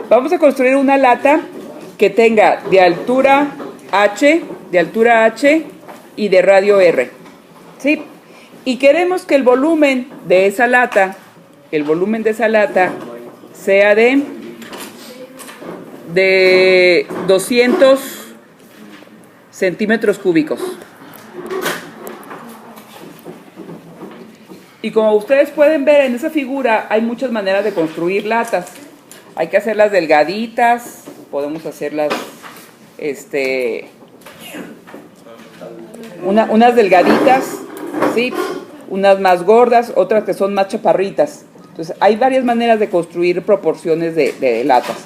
Vamos a construir una lata que tenga de altura H y de radio R. ¿Sí? Y queremos que el volumen de esa lata, sea de 200 centímetros cúbicos. Y como ustedes pueden ver en esa figura, hay muchas maneras de construir latas. Hay que hacerlas delgaditas, podemos hacerlas unas delgaditas, ¿sí? Unas más gordas, otras que son más chaparritas. Entonces hay varias maneras de construir proporciones de latas.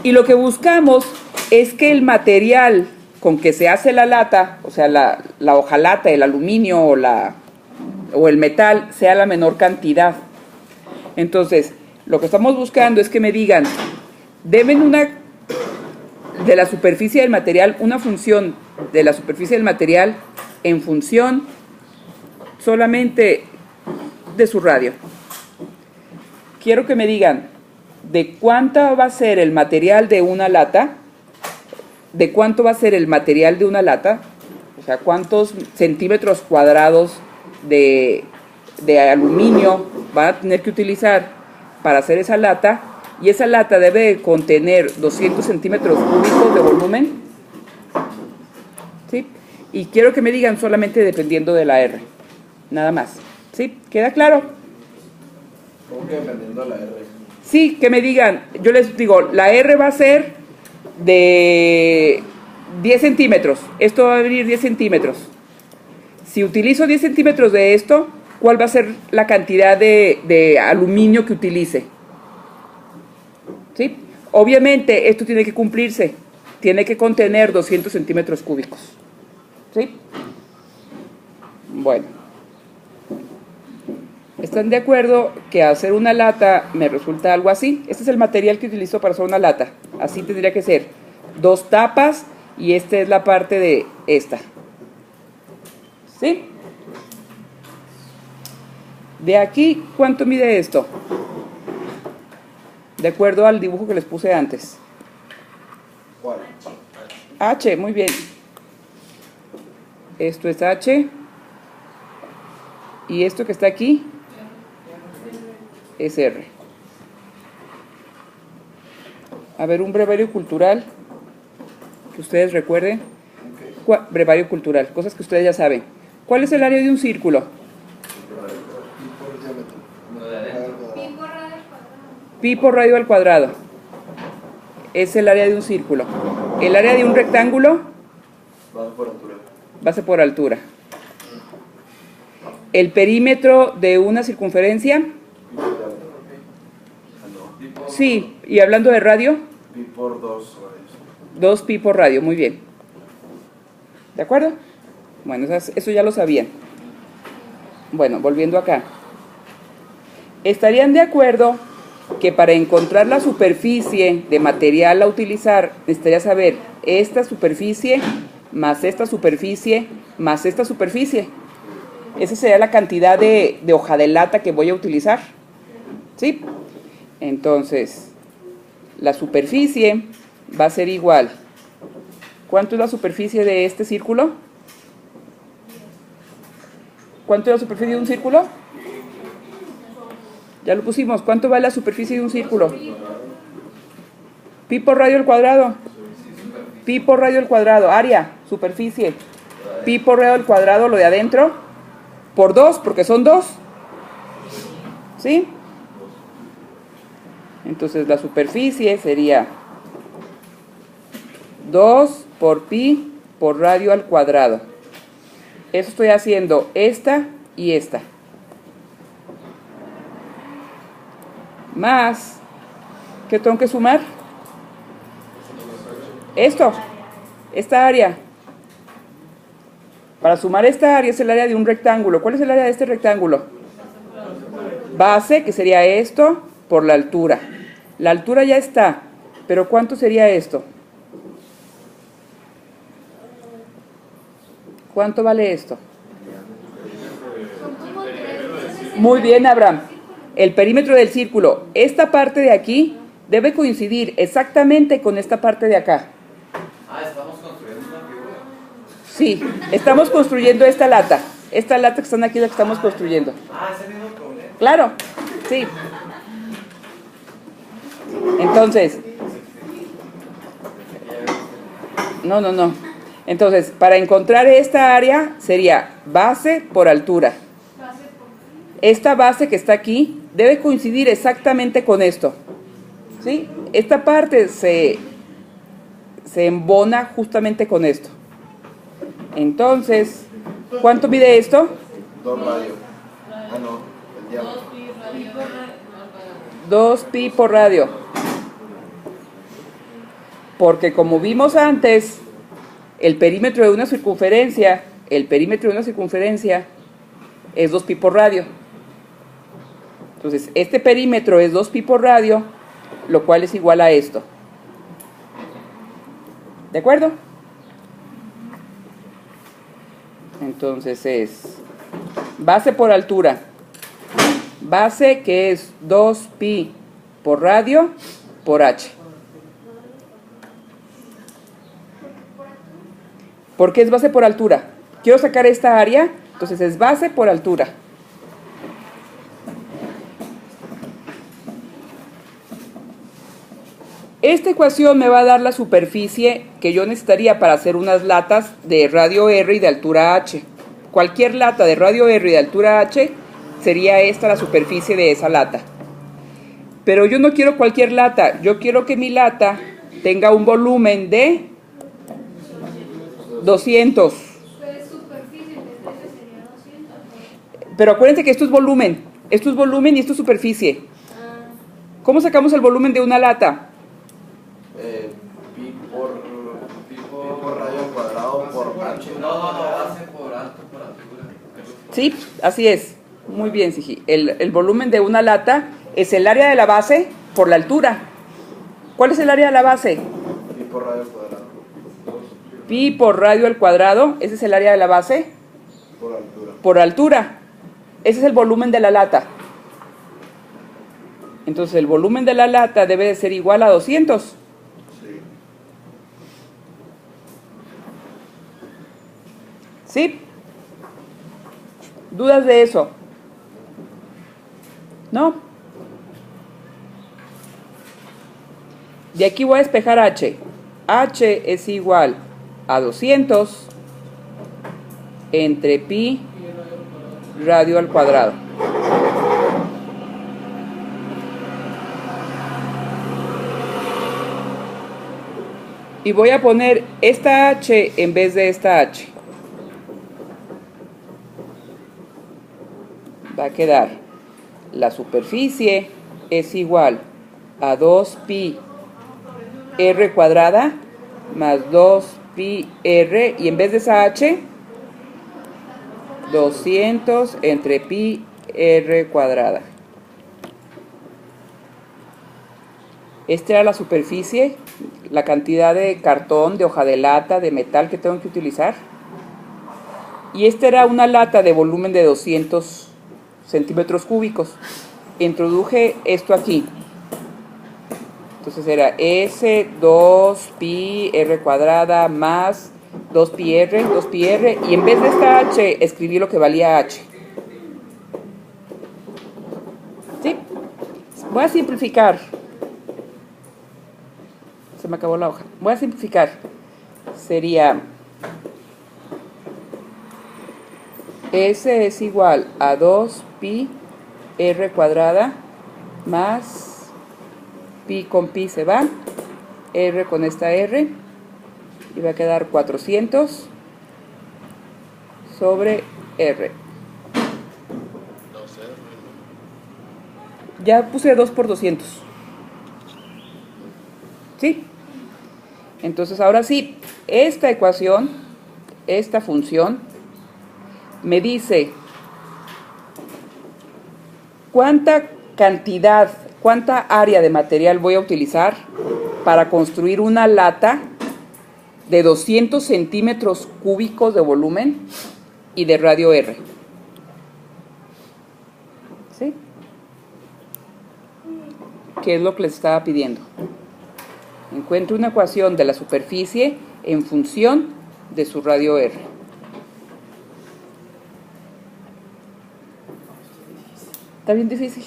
Y lo que buscamos es que el material con que se hace la lata, o sea, la hojalata, el aluminio o el metal, sea la menor cantidad. Entonces, lo que estamos buscando es que me digan, deben de la superficie del material, una función de la superficie del material en función solamente de su radio. Quiero que me digan de cuánto va a ser el material de una lata, o sea, cuántos centímetros cuadrados de aluminio van a tener que utilizar para hacer esa lata, y esa lata debe contener 200 centímetros cúbicos de volumen, ¿sí? Y quiero que me digan solamente dependiendo de la R, nada más, ¿sí? ¿Queda claro? ¿Cómo que dependiendo de la R? Sí, que me digan, yo les digo, la R va a ser de 10 centímetros, esto va a venir 10 centímetros. Si utilizo 10 centímetros de esto, ¿cuál va a ser la cantidad de aluminio que utilice? ¿Sí? Obviamente esto tiene que cumplirse, tiene que contener 200 centímetros cúbicos. ¿Sí? Bueno. ¿Están de acuerdo que hacer una lata me resulta algo así? Este es el material que utilizo para hacer una lata. Así tendría que ser. 2 tapas y esta es la parte de esta. ¿Sí? De aquí, ¿cuánto mide esto? De acuerdo al dibujo que les puse antes. ¿Cuál? H, muy bien. Esto es H. Y esto que está aquí es R. A ver, un brevario cultural que ustedes recuerden. Brevario cultural, cosas que ustedes ya saben. ¿Cuál es el área de un círculo? Pi por radio al cuadrado. Es el área de un círculo. El área de un rectángulo va a ser por altura. El perímetro de una circunferencia. Sí, y hablando de radio. Pi por 2 radios. 2 pi por radio, muy bien. ¿De acuerdo? Bueno, eso ya lo sabían. Bueno, volviendo acá. ¿Estarían de acuerdo que para encontrar la superficie de material a utilizar, necesitaría saber esta superficie más esta superficie más esta superficie? Esa sería la cantidad de hoja de lata que voy a utilizar. ¿Sí? Entonces, la superficie va a ser igual. ¿Cuánto es la superficie de este círculo? ¿Cuánto es la superficie de un círculo? Ya lo pusimos. ¿Cuánto vale la superficie de un círculo? Pi por radio al cuadrado. Pi por radio al cuadrado. Área, superficie. Pi por radio al cuadrado, lo de adentro. Por 2, porque son 2. ¿Sí? Entonces la superficie sería 2 por pi por radio al cuadrado. Eso estoy haciendo esta y esta. Más, ¿qué tengo que sumar? Esto, esta área. Para sumar esta área es el área de un rectángulo. ¿Cuál es el área de este rectángulo? Base, que sería esto, por la altura. La altura ya está, pero ¿cuánto sería esto? ¿Cuánto vale esto? Muy bien, Abraham. El perímetro del círculo. Esta parte de aquí debe coincidir exactamente con esta parte de acá. Ah, estamos construyendo una figura. Sí, estamos construyendo esta lata. Esta lata que están aquí es la que estamos construyendo. Ah, es el mismo problema. Claro, sí. Entonces, no. Entonces, para encontrar esta área sería base por altura. Esta base que está aquí debe coincidir exactamente con esto. ¿Sí? Esta parte se embona justamente con esto. Entonces, ¿cuánto mide esto? 2 radios. Ah, no, el diámetro. 2 pi por radio. Porque como vimos antes, el perímetro de una circunferencia es 2 pi por radio. Entonces, este perímetro es 2 pi por radio, lo cual es igual a esto. ¿De acuerdo? Entonces es base por altura. Base que es 2 pi por radio por h. ¿Por qué es base por altura? Quiero sacar esta área, entonces es base por altura. Esta ecuación me va a dar la superficie que yo necesitaría para hacer unas latas de radio R y de altura H. Cualquier lata de radio R y de altura H sería esta la superficie de esa lata. Pero yo no quiero cualquier lata, yo quiero que mi lata tenga un volumen de 200. Pero acuérdense que esto es volumen y esto es superficie. ¿Cómo sacamos el volumen de una lata? Pi por radio al cuadrado por h. No, base por alto por altura. Sí, así es. Muy bien, Sigi. El volumen de una lata es el área de la base por la altura. ¿Cuál es el área de la base? Pi por radio al cuadrado. Pi por radio al cuadrado. Ese es el área de la base. Por altura. Por altura. Ese es el volumen de la lata. Entonces el volumen de la lata debe de ser igual a 200. Sí. ¿Sí? ¿Dudas de eso? ¿No? De aquí voy a despejar H. H es igual a 200 entre pi radio al cuadrado. Y voy a poner esta H en vez de esta H. Va a quedar la superficie es igual a 2 pi r cuadrada más 2 pi r, y en vez de esa H 200 entre pi r cuadrada. Esta era la superficie, la cantidad de cartón, de hoja de lata, de metal que tengo que utilizar. Y esta era una lata de volumen de 200 centímetros cúbicos. Introduje esto aquí. Entonces era S 2 pi r cuadrada más 2 pi r, y en vez de esta H escribí lo que valía H. ¿Sí? Voy a simplificar. Se me acabó la hoja. Voy a simplificar. Sería S es igual a 2 pi r cuadrada más pi con pi se va, r con esta r, y va a quedar 400 sobre r. Ya puse 2 por 200. ¿Sí? Entonces ahora sí, esta ecuación, esta función, me dice cuánta cantidad, cuánta área de material voy a utilizar para construir una lata de 200 centímetros cúbicos de volumen y de radio R. ¿Sí? que es lo que les estaba pidiendo. Encuentre una ecuación de la superficie en función de su radio R. ¿Está bien difícil?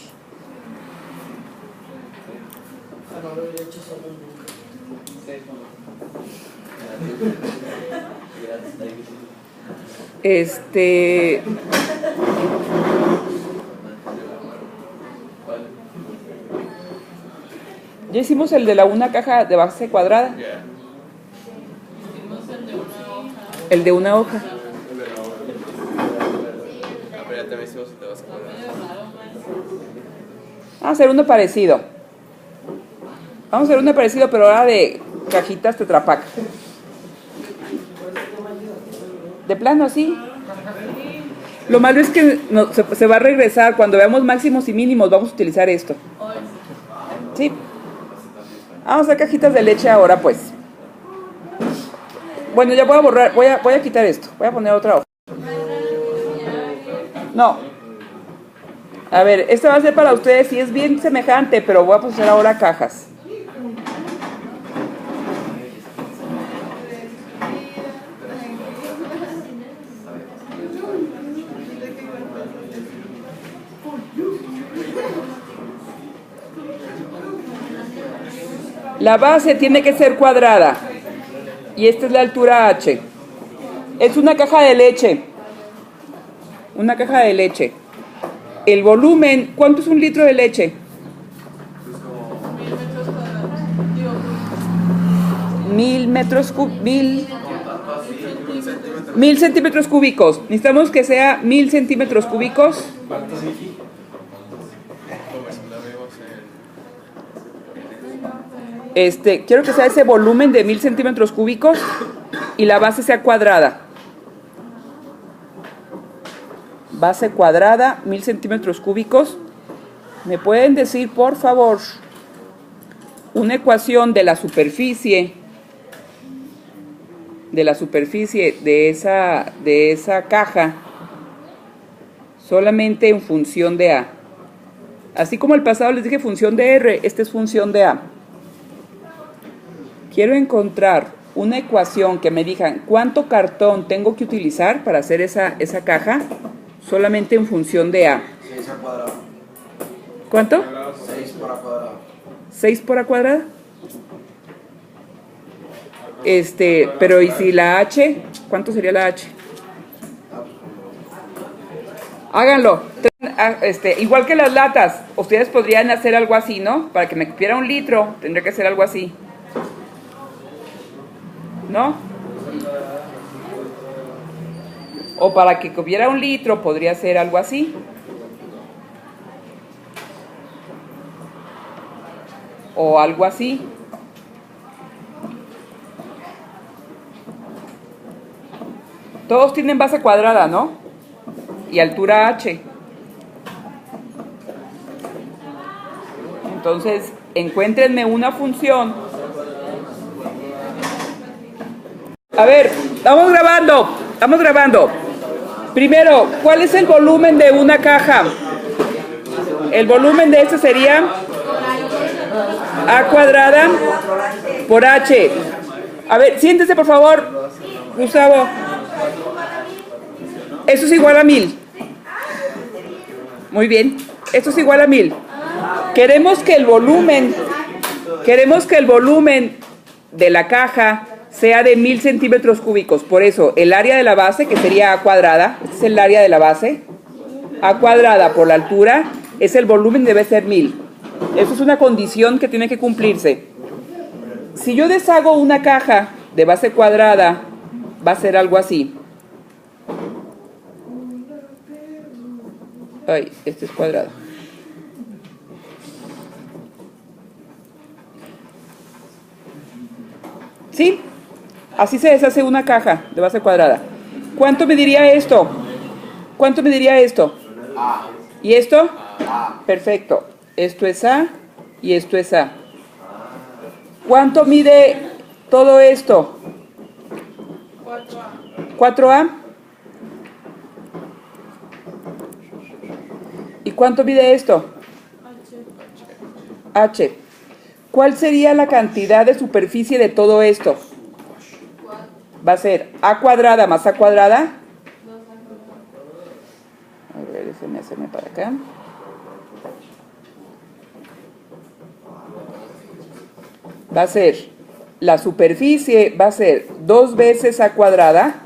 Ya hicimos el de una caja de base cuadrada. El de una hoja. Vamos a hacer uno parecido. Vamos a hacer uno parecido, pero ahora de cajitas Tetra Pak. De plano, sí. Lo malo es que se va a regresar. Cuando veamos máximos y mínimos, vamos a utilizar esto. Sí. Vamos a hacer cajitas de leche ahora, pues. Bueno, ya voy a borrar. Voy a quitar esto. Voy a poner otra hoja. No. A ver, esta va a ser para ustedes. Sí, es bien semejante, pero voy a hacer ahora cajas. La base tiene que ser cuadrada. Y esta es la altura H. Es una caja de leche. Una caja de leche. El volumen, ¿cuánto es un litro de leche? 1000 centímetros cúbicos. Necesitamos que sea 1000 centímetros cúbicos. Quiero que sea ese volumen de 1000 centímetros cúbicos y la base sea cuadrada. Base cuadrada, 1000 centímetros cúbicos. ¿Me pueden decir, por favor, una ecuación de la superficie de esa caja solamente en función de A? Así como el pasado les dije función de R, esta es función de A. Quiero encontrar una ecuación que me digan cuánto cartón tengo que utilizar para hacer esa caja solamente en función de A. 6 al cuadrado. ¿Cuánto? 6 por A cuadrado. 6 por A cuadrada. Pero ¿y si la H? ¿Cuánto sería la H? Háganlo. Igual que las latas, ustedes podrían hacer algo así, ¿no? Para que me cupiera un litro, tendría que hacer algo así. ¿No? O para que hubiera un litro podría ser algo así. O algo así. Todos tienen base cuadrada, ¿no? Y altura H. Entonces, encuéntrenme una función. A ver, vamos grabando. Primero, ¿cuál es el volumen de una caja? El volumen de este sería A cuadrada por H. A ver, siéntese por favor, Gustavo. Eso es igual a 1000. Muy bien, esto es igual a 1000. Queremos que el volumen de la caja sea de 1000 centímetros cúbicos. Por eso, el área de la base, que sería A cuadrada, este es el área de la base, A cuadrada por la altura, es el volumen, debe ser 1000. Eso es una condición que tiene que cumplirse. Si yo deshago una caja de base cuadrada, va a ser algo así. Ay, este es cuadrado. ¿Sí? Así se deshace una caja de base cuadrada. ¿Cuánto mediría esto? ¿Cuánto mediría esto? A. ¿Y esto? A. Perfecto. Esto es A y esto es A. ¿Cuánto mide todo esto? 4A. 4A. ¿Y cuánto mide esto? H. ¿Cuál sería la cantidad de superficie de todo esto? Va a ser A cuadrada más A cuadrada. A ver, déjenme para acá. Va a ser, la superficie va a ser 2 veces A cuadrada.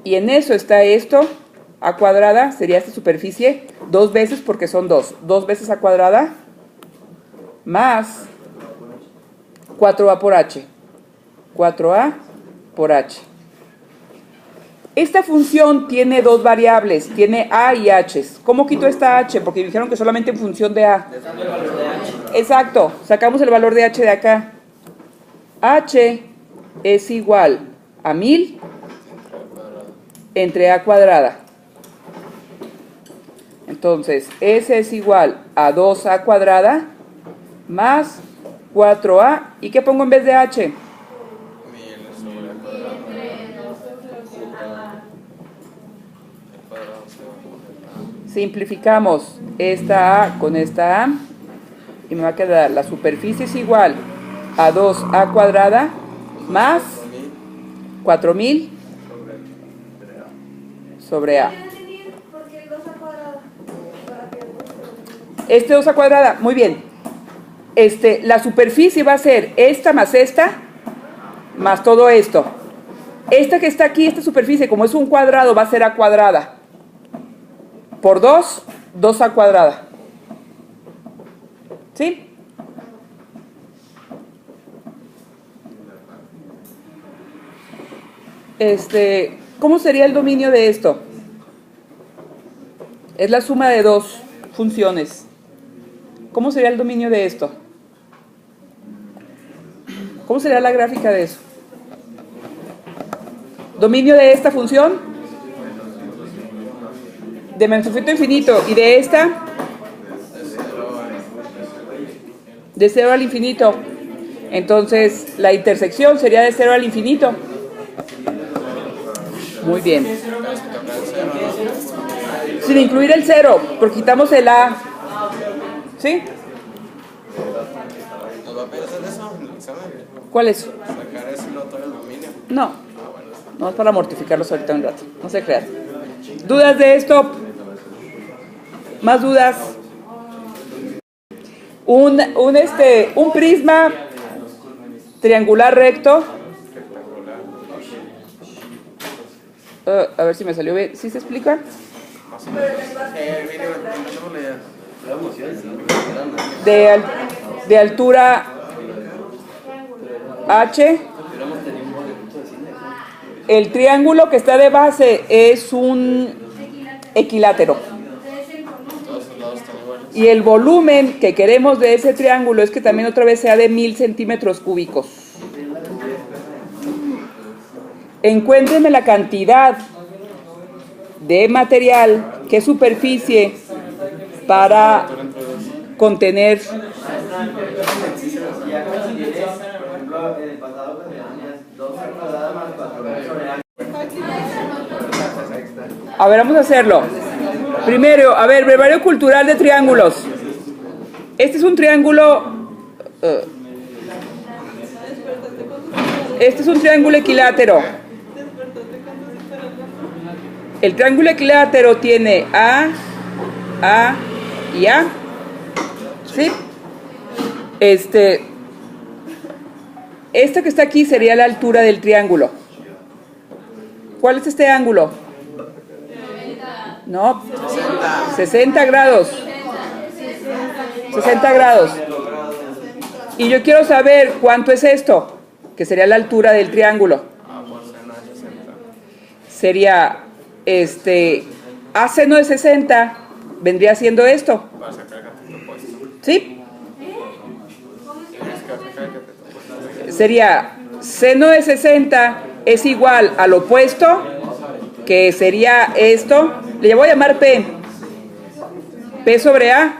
Y en eso está esto. A cuadrada sería esta superficie 2 veces porque son 2. 2 veces A cuadrada más 4A por H. 4A por H. Esta función tiene dos variables, tiene A y H. ¿Cómo quito esta H? Porque me dijeron que solamente en función de A. Exacto, sacamos el valor de H de acá. H es igual a 1000 entre A cuadrada. Entonces, S es igual a 2A cuadrada más 4A. ¿Y qué pongo en vez de H? Simplificamos esta A con esta A y me va a quedar la superficie es igual a 2A cuadrada más 4000 sobre A. Este 2A cuadrada, muy bien. La superficie va a ser esta más todo esto. Esta que está aquí, esta superficie, como es un cuadrado, va a ser A cuadrada. Por 2, 2A cuadrada. ¿Sí? ¿Cómo sería el dominio de esto? Es la suma de dos funciones. ¿Cómo sería el dominio de esto? ¿Cómo sería la gráfica de eso? Dominio de esta función de menos infinito a infinito y de esta de 0 al infinito. Entonces la intersección sería de 0 al infinito. Muy bien. Sin incluir el 0, porque quitamos el A. ¿Sí? ¿Nos va a pedir hacer eso en el examen? ¿Cuál es? ¿Sacar ese loto del dominio? No. No es para mortificarlos ahorita un rato. No se crean. ¿Dudas de esto? ¿Más dudas? Un prisma triangular recto. A ver si me salió bien. ¿Sí se explica? De altura H. El triángulo que está de base es un equilátero. Y el volumen que queremos de ese triángulo es que también otra vez sea de 1000 centímetros cúbicos. Encuéntrenme la cantidad de material, qué superficie para contener. A ver, vamos a hacerlo. Primero, a ver, brevario cultural de triángulos. Este es un triángulo. Este es un triángulo equilátero. El triángulo equilátero tiene A y A. ¿Sí? Esta que está aquí sería la altura del triángulo. ¿Cuál es este ángulo? No, 60 grados. 60 grados. Y yo quiero saber cuánto es esto, que sería la altura del triángulo. Sería, A seno de 60 vendría siendo esto. ¿Sí? Sería seno de 60 es igual al opuesto, que sería esto. Le voy a llamar P. P sobre A.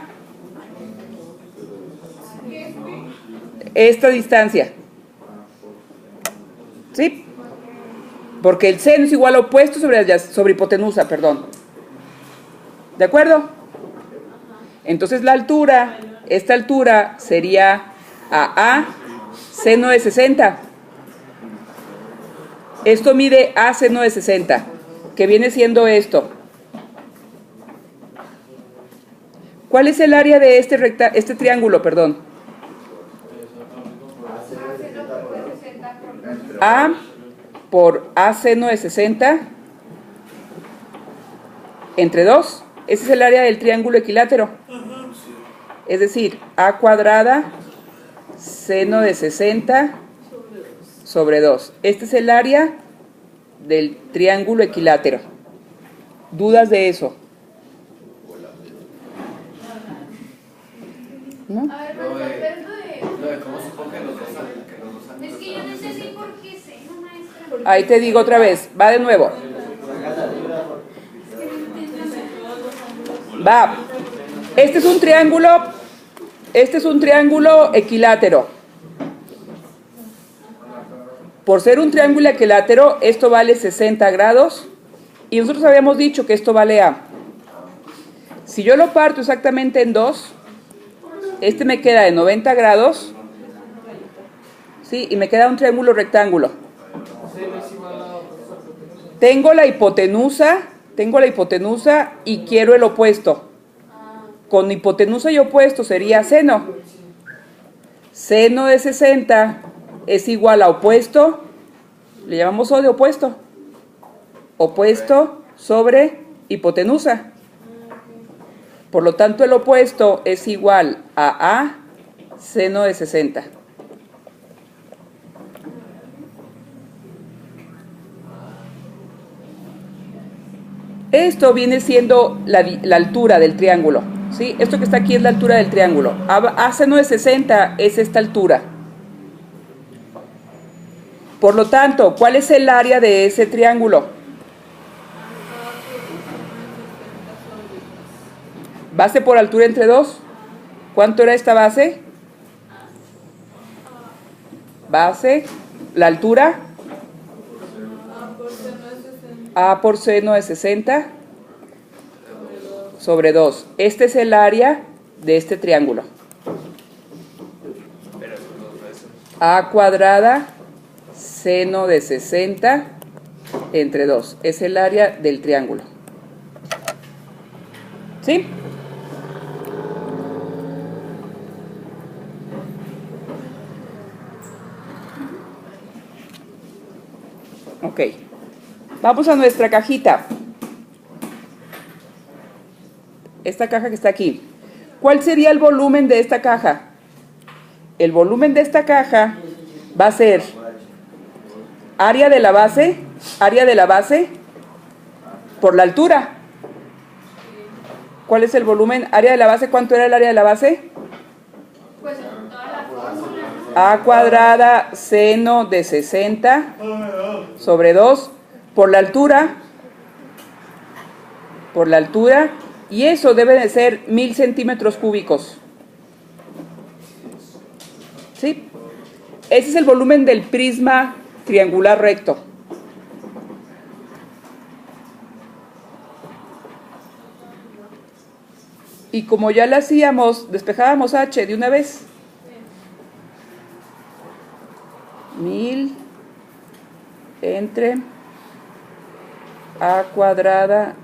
Esta distancia. ¿Sí? Porque el seno es igual a opuesto sobre hipotenusa, perdón. ¿De acuerdo? Entonces la altura Esta altura sería AA, seno de 60. Esto mide A seno de 60, que viene siendo esto. ¿Cuál es el área de este triángulo, perdón? A por A seno de 60 entre 2. Ese es el área del triángulo equilátero. Es decir, A cuadrada seno de 60 sobre 2. Este es el área del triángulo equilátero. ¿Dudas de eso? ¿No? A ver, pero ¿Cómo supo que los dos ángulos? es que yo no entendí por qué seno, maestra. Ahí te digo otra vez, va de nuevo. Va. Este es un triángulo equilátero. Por ser un triángulo equilátero, esto vale 60 grados y nosotros habíamos dicho que esto vale A. Si yo lo parto exactamente en 2, este me queda de 90 grados, ¿sí? Y me queda un triángulo rectángulo. Tengo la hipotenusa y quiero el opuesto. Con hipotenusa y opuesto sería seno. Seno de 60 es igual a opuesto, le llamamos O de opuesto. Opuesto sobre hipotenusa. Por lo tanto, el opuesto es igual a A seno de 60. Esto viene siendo la altura del triángulo, ¿sí? Esto que está aquí es la altura del triángulo. A seno de 60 es esta altura. Por lo tanto, ¿cuál es el área de ese triángulo? Base por altura entre 2. ¿Cuánto era esta base? Base, la altura. A por seno de 60 sobre 2. Este es el área de este triángulo. A cuadrada seno de 60 entre 2. Es el área del triángulo. ¿Sí? Ok. Vamos a nuestra cajita. Esta caja que está aquí. ¿Cuál sería el volumen de esta caja? El volumen de esta caja va a ser área de la base por la altura. ¿Cuál es el volumen? Área de la base, ¿cuánto era el área de la base? Pues en toda la fórmula. A cuadrada seno de 60 sobre 2 por la altura, y eso debe de ser 1000 centímetros cúbicos. ¿Sí? Ese es el volumen del prisma triangular recto. Y como ya lo hacíamos, despejábamos H de una vez. 1000 entre A cuadrada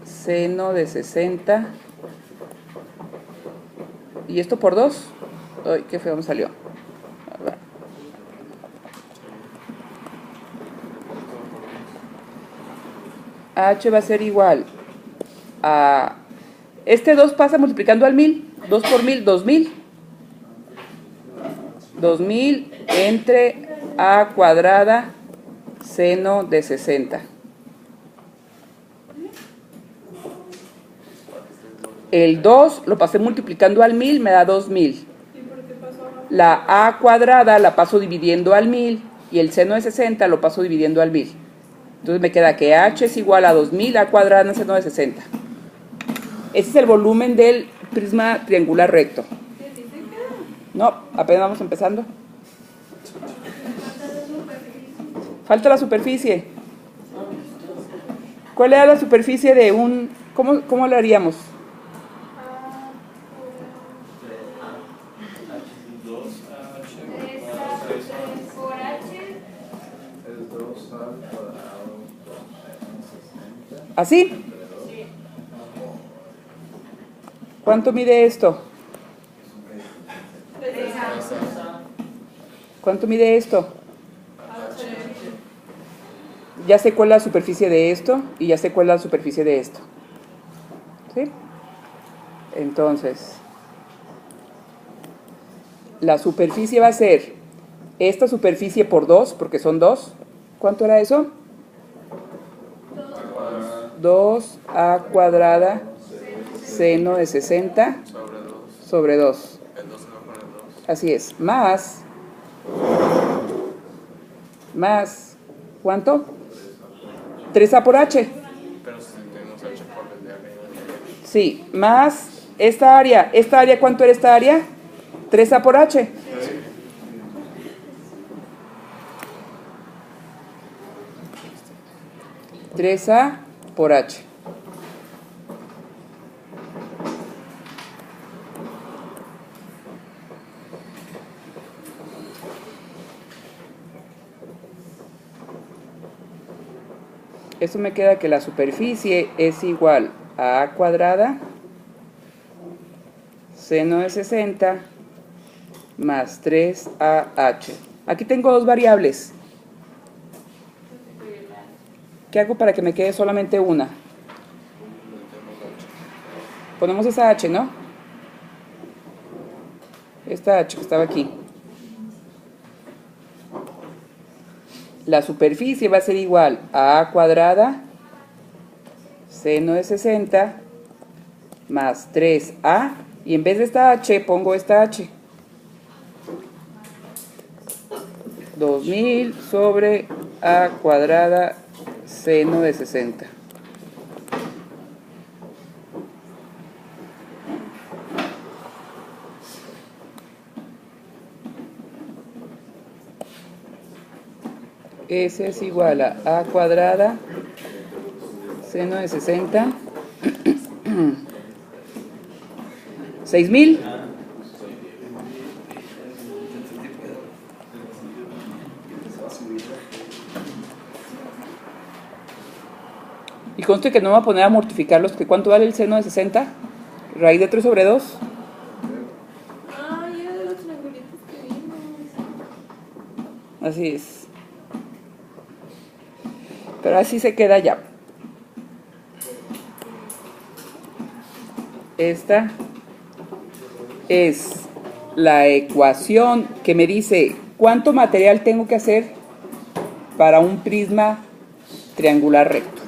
seno de 60 y esto por 2. Ay, qué feo me salió. H va a ser igual a este 2 pasa multiplicando al 1000. 2 por 1000, 2000. 2000 entre A cuadrada seno de 60. El 2 lo pasé multiplicando al 1000, me da 2000. La A cuadrada la paso dividiendo al 1000 y el seno de 60 lo paso dividiendo al 1000. Entonces me queda que H es igual a 2000 A cuadrada en seno de 60. Ese es el volumen del prisma triangular recto. No, apenas vamos empezando. Falta la superficie. ¿Cuál era la superficie de un... ¿Cómo lo haríamos? ¿Así? ¿Cuánto mide esto? ¿Cuánto mide esto? Ya sé cuál es la superficie de esto y ya sé cuál es la superficie de esto. ¿Sí? Entonces, la superficie va a ser esta superficie por 2, porque son 2. ¿Cuánto era eso? 2a cuadrada seno de 60 sobre 2. Así es. Más, ¿cuánto? 3a por h. Sí, más esta área. ¿Esta área cuánto era esta área? 3a por h. Sí. 3a por h. Eso me queda que la superficie es igual a a cuadrada seno de 60 más 3AH. Aquí tengo dos variables. ¿Qué hago para que me quede solamente una? Ponemos esa H, ¿no? Esta H que estaba aquí. La superficie va a ser igual a a cuadrada seno de 60 más 3a, y en vez de esta h pongo esta h. 2000 sobre a cuadrada seno de 60. Ese es igual a cuadrada seno de 60. 6000. Y conste que no me voy a poner a multiplicarlos, que ¿cuánto vale el seno de 60? Raíz de 3 sobre 2. Ay, era de los triangulitos que vimos. Así es. Pero así se queda ya. Esta es la ecuación que me dice cuánto material tengo que hacer para un prisma triangular recto.